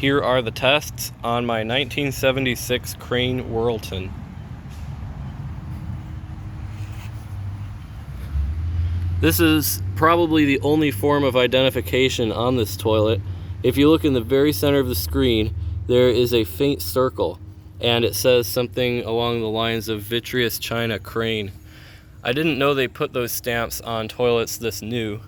Here are the tests on my 1976 Crane Whirlton. This is probably the only form of identification on this toilet. If you look in the very center of the screen, there is a faint circle, and it says something along the lines of Vitreous China Crane. I didn't know they put those stamps on toilets this new.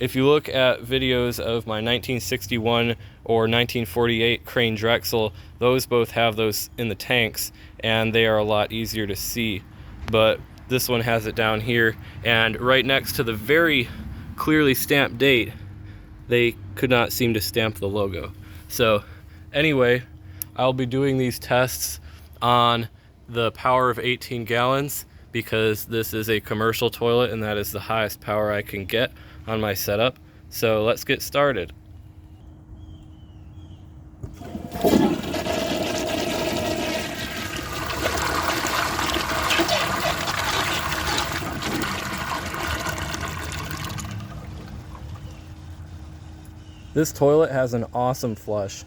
If you look at videos of my 1961 or 1948 Crane Drexel, those both have those in the tanks, and they are a lot easier to see. But this one has it down here, and right next to the very clearly stamped date, they could not seem to stamp the logo. So anyway, I'll be doing these tests on the power of 18 gallons because this is a commercial toilet and that is the highest power I can get on my setup. So let's get started. This toilet has an awesome flush.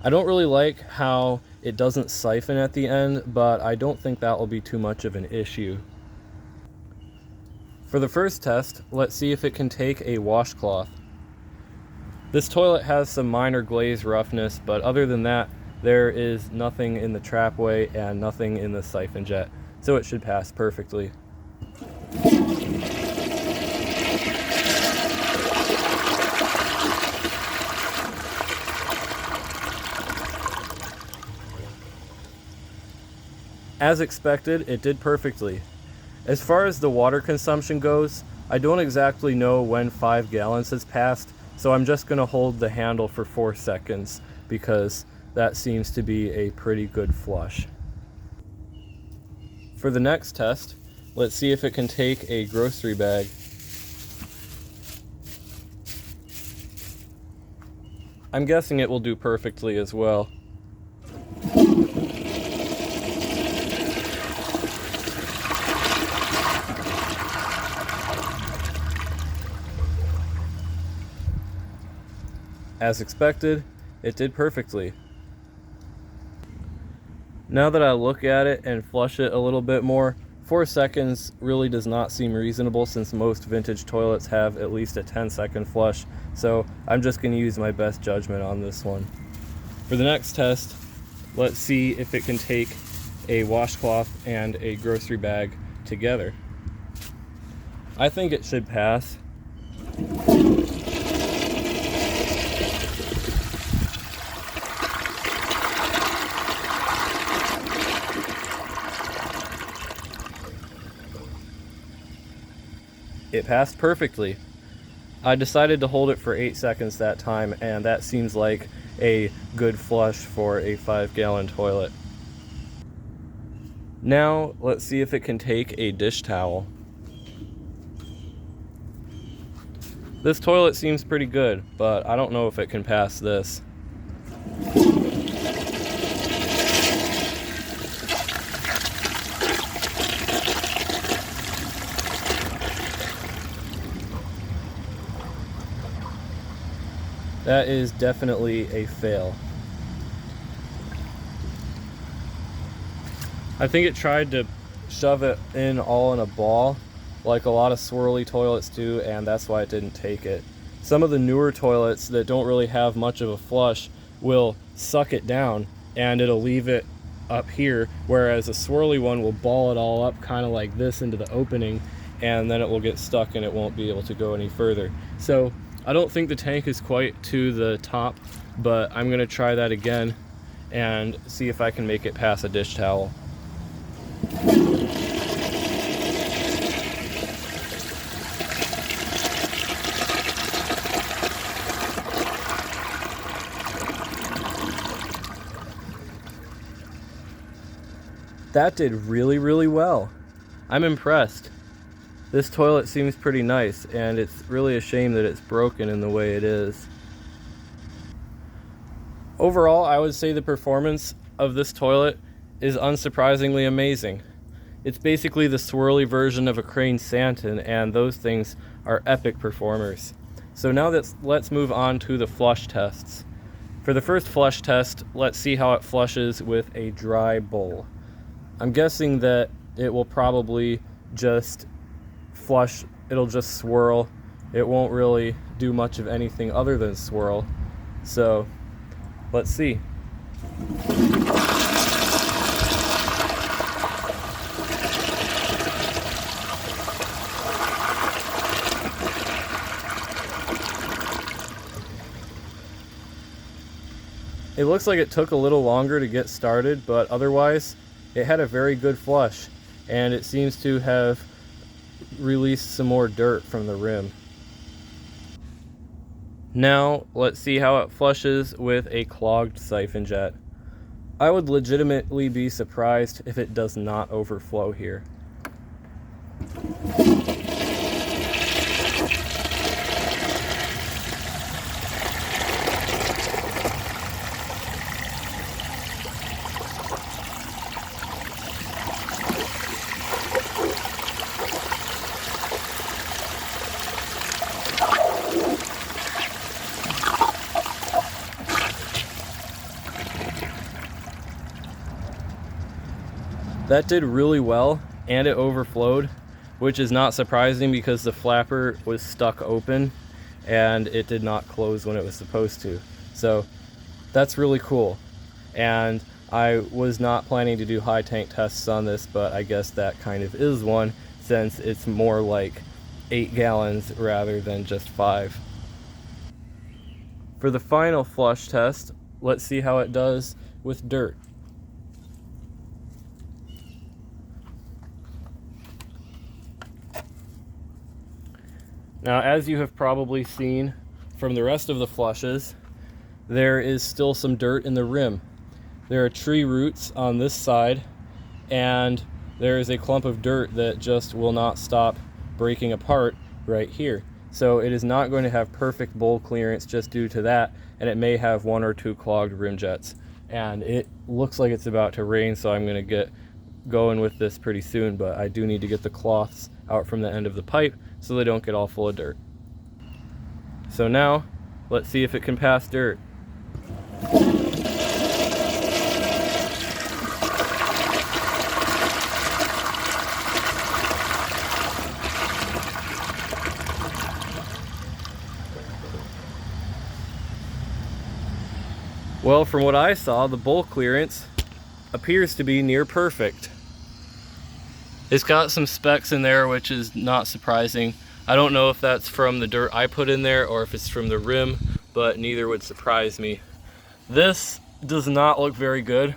I don't really like how it doesn't siphon at the end, but I don't think that will be too much of an issue. For the first test, let's see if it can take a washcloth. This toilet has some minor glaze roughness, but other than that, there is nothing in the trapway and nothing in the siphon jet, so it should pass perfectly. As expected, it did perfectly. As far as the water consumption goes, I don't exactly know when 5 gallons has passed, so I'm just going to hold the handle for 4 seconds because that seems to be a pretty good flush. For the next test, let's see if it can take a grocery bag. I'm guessing it will do perfectly as well. As expected, it did perfectly. Now that I look at it and flush it a little bit more, 4 seconds really does not seem reasonable since most vintage toilets have at least a 10-second flush, so I'm just going to use my best judgment on this one. For the next test, let's see if it can take a washcloth and a grocery bag together. I think it should pass. It passed perfectly. I decided to hold it for 8 seconds that time, and that seems like a good flush for a 5-gallon toilet. Now, let's see if it can take a dish towel. This toilet seems pretty good, but I don't know if it can pass this. That is definitely a fail. I think it tried to shove it in all in a ball, like a lot of swirly toilets do, and that's why it didn't take it. Some of the newer toilets that don't really have much of a flush will suck it down and it'll leave it up here, whereas a swirly one will ball it all up kind of like this into the opening, and then it will get stuck and it won't be able to go any further. So I don't think the tank is quite to the top, but I'm going to try that again and see if I can make it pass a dish towel. That did really, really well. I'm impressed. This toilet seems pretty nice, and it's really a shame that it's broken in the way it is. Overall, I would say the performance of this toilet is unsurprisingly amazing. It's basically the swirly version of a Crane Santon, and those things are epic performers. So now let's move on to the flush tests. For the first flush test, let's see how it flushes with a dry bowl. I'm guessing that it will probably just flush, it'll just swirl. It won't really do much of anything other than swirl. So let's see. It looks like it took a little longer to get started, but otherwise it had a very good flush, and it seems to have released some more dirt from the rim. Now let's see how it flushes with a clogged siphon jet. I would legitimately be surprised if it does not overflow here. That did really well, and it overflowed, which is not surprising because the flapper was stuck open and it did not close when it was supposed to. So that's really cool. And I was not planning to do high tank tests on this, but I guess that kind of is one, since it's more like 8 gallons rather than just 5. For the final flush test, let's see how it does with dirt. Now, as you have probably seen from the rest of the flushes, there is still some dirt in the rim. There are tree roots on this side, and there is a clump of dirt that just will not stop breaking apart right here. So it is not going to have perfect bowl clearance just due to that, and it may have 1 or 2 clogged rim jets. And it looks like it's about to rain, so I'm going to get going with this pretty soon, but I do need to get the cloths out from the end of the pipe so they don't get all full of dirt. So now, let's see if it can pass dirt. Well, from what I saw, the bowl clearance appears to be near perfect. It's got some specks in there, which is not surprising. I don't know if that's from the dirt I put in there or if it's from the rim, but neither would surprise me. This does not look very good.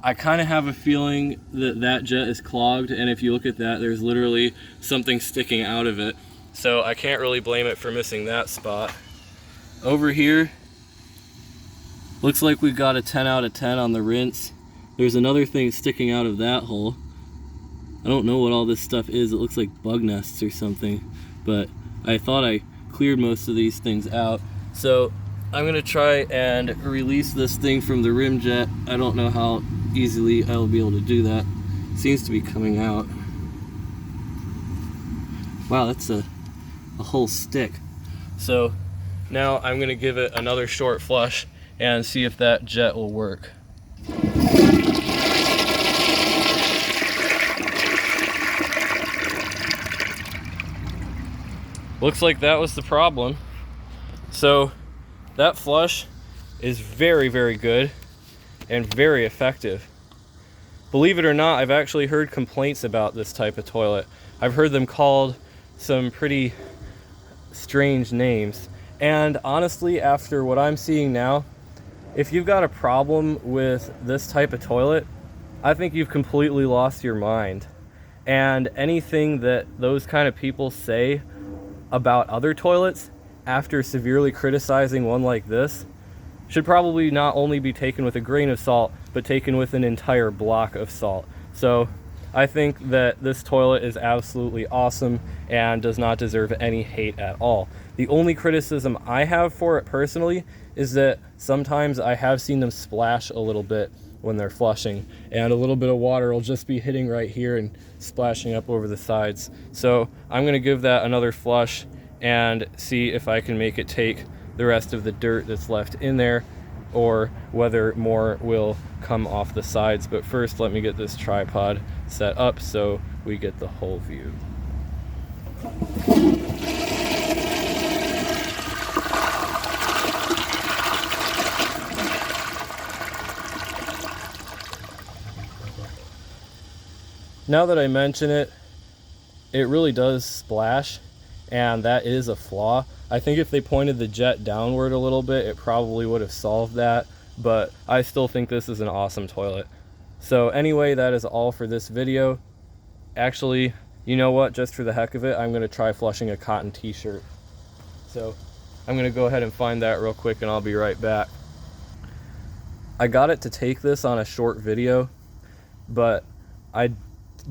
I kind of have a feeling that that jet is clogged, and if you look at that, there's literally something sticking out of it. So I can't really blame it for missing that spot. Over here, looks like we've got a 10 out of 10 on the rinse. There's another thing sticking out of that hole. I don't know what all this stuff is. It looks like bug nests or something, but I thought I cleared most of these things out. So I'm gonna try and release this thing from the rim jet. I don't know how easily I'll be able to do that. It seems to be coming out. Wow, that's a whole stick. So now I'm gonna give it another short flush and see if that jet will work. Looks like that was the problem. So that flush is very, very good and very effective. Believe it or not, I've actually heard complaints about this type of toilet. I've heard them called some pretty strange names. And honestly, after what I'm seeing now, if you've got a problem with this type of toilet, I think you've completely lost your mind. And anything that those kind of people say about other toilets after severely criticizing one like this should probably not only be taken with a grain of salt, but taken with an entire block of salt. So I think that this toilet is absolutely awesome and does not deserve any hate at all. The only criticism I have for it personally is that sometimes I have seen them splash a little bit when they're flushing, and a little bit of water will just be hitting right here and splashing up over the sides. So I'm gonna give that another flush and see if I can make it take the rest of the dirt that's left in there or whether more will come off the sides. But first, let me get this tripod set up so we get the whole view. Now that I mention it, it really does splash, and that is a flaw. I think if they pointed the jet downward a little bit, it probably would have solved that, but I still think this is an awesome toilet. So anyway, that is all for this video. Actually, you know what, just for the heck of it, I'm gonna try flushing a cotton t-shirt. So I'm gonna go ahead and find that real quick and I'll be right back. I got it to take this on a short video, but I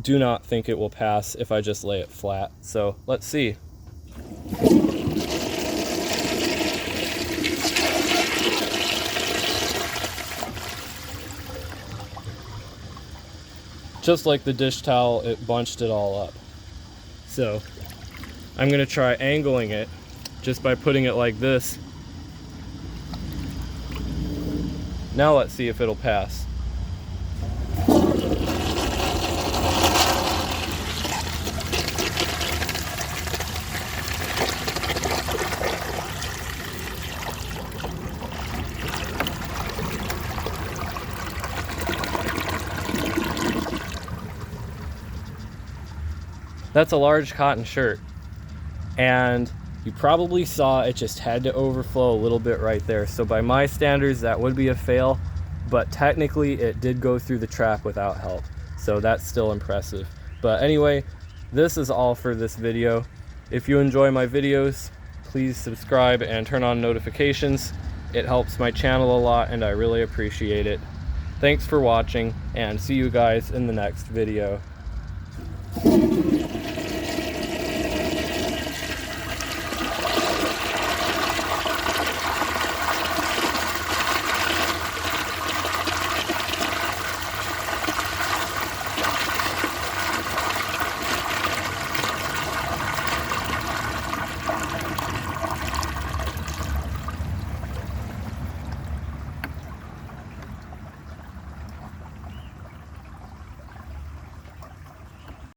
do not think it will pass if I just lay it flat. So let's see. Just like the dish towel, it bunched it all up. So I'm gonna try angling it just by putting it like this. Now let's see if it'll pass. That's a large cotton shirt, and you probably saw it just had to overflow a little bit right there. So by my standards, that would be a fail, but technically it did go through the trap without help. So that's still impressive. But anyway, this is all for this video. If you enjoy my videos, please subscribe and turn on notifications. It helps my channel a lot and I really appreciate it. Thanks for watching, and see you guys in the next video.